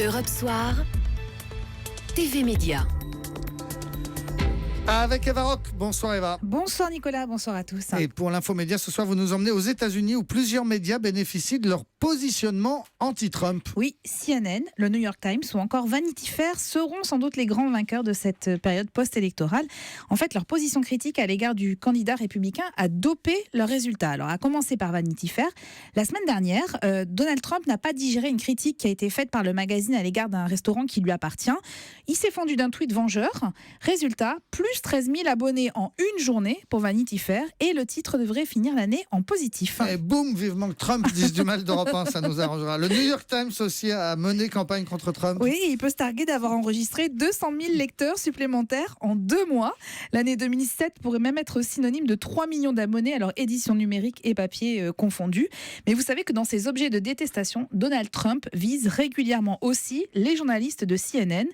Europe Soir, TV Média. Avec Eva Rock. Bonsoir Eva. Bonsoir Nicolas, bonsoir à tous. Et pour l'infomédia, ce soir, vous nous emmenez aux États-Unis où plusieurs médias bénéficient de leur positionnement anti-Trump. Oui, CNN, le New York Times ou encore Vanity Fair seront sans doute les grands vainqueurs de cette période post-électorale. En fait, leur position critique à l'égard du candidat républicain a dopé leurs résultats. Alors, à commencer par Vanity Fair, la semaine dernière, Donald Trump n'a pas digéré une critique qui a été faite par le magazine à l'égard d'un restaurant qui lui appartient. Il s'est fendu d'un tweet vengeur. Résultat, plus 13 000 abonnés en une journée pour Vanity Fair et le titre devrait finir l'année en positif. Et boum, vivement que Trump dise du mal d'Europe 1, ça nous arrangera. Le New York Times aussi a mené campagne contre Trump. Oui, il peut se targuer d'avoir enregistré 200 000 lecteurs supplémentaires en 2 mois. L'année 2007 pourrait même être synonyme de 3 millions d'abonnés, alors édition numérique et papier confondus. Mais vous savez que dans ces objets de détestation, Donald Trump vise régulièrement aussi les journalistes de CNN.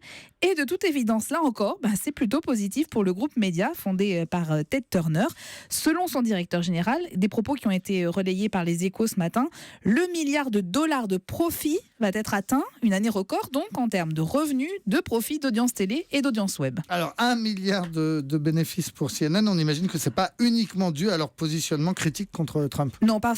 Et de toute évidence, là encore, c'est plutôt positif pour le groupe média fondé par Ted Turner. Selon son directeur général, des propos qui ont été relayés par les Échos ce matin, le milliard de dollars de profit va être atteint, une année record donc en termes de revenus, de profits, d'audience télé et d'audience web. Alors 1 milliard de bénéfices pour CNN, on imagine que ce n'est pas uniquement dû à leur positionnement critique contre Trump. Non, pas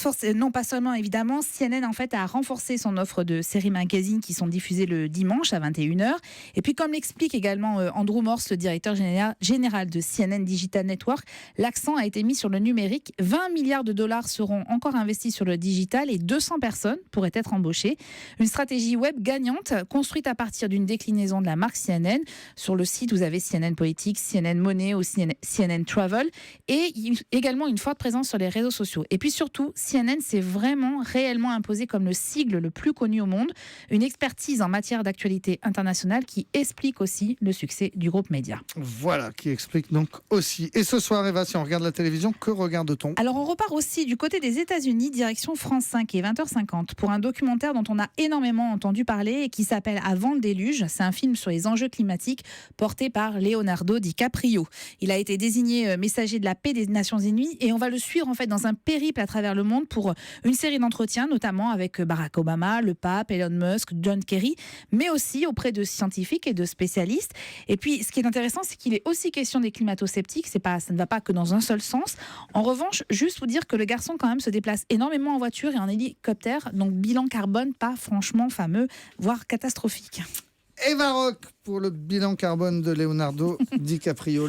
seulement évidemment. CNN en fait a renforcé son offre de séries magazines qui sont diffusées le dimanche à 21h. Et puis comme l'explique également Andrew Morse, le directeur général de CNN Digital Network, l'accent a été mis sur le numérique. 20 milliards de dollars seront encore investis sur le digital et 200 personnes pourraient être embauchées. Une stratégie web gagnante construite à partir d'une déclinaison de la marque CNN. Sur le site, vous avez CNN Politics, CNN Money ou CNN Travel et également une forte présence sur les réseaux sociaux. Et puis surtout, CNN s'est vraiment réellement imposé comme le sigle le plus connu au monde. Une expertise en matière d'actualité internationale qui explique aussi le succès du groupe média. Voilà, qui explique donc aussi. Et ce soir, Eva, si on regarde la télévision, que regarde-t-on ? Alors on repart aussi du côté des États-Unis, direction France 5 et 20h50 pour un documentaire dont on a énormément entendu parler et qui s'appelle Avant le déluge. C'est un film sur les enjeux climatiques porté par Leonardo DiCaprio. Il a été désigné messager de la paix des Nations Unies et on va le suivre en fait dans un périple à travers le monde pour une série d'entretiens, notamment avec Barack Obama, le pape, Elon Musk, John Kerry, mais aussi auprès de scientifiques et de spécialistes. Et puis ce qui est intéressant, c'est qu'il est aussi question des climato-sceptiques. Ça ne va pas que dans un seul sens. En revanche, juste vous dire que le garçon quand même se déplace énormément en voiture et en hélicoptère, donc bilan carbone pas franchement fameux, voire catastrophique. Eva Rock pour le bilan carbone de Leonardo DiCaprio.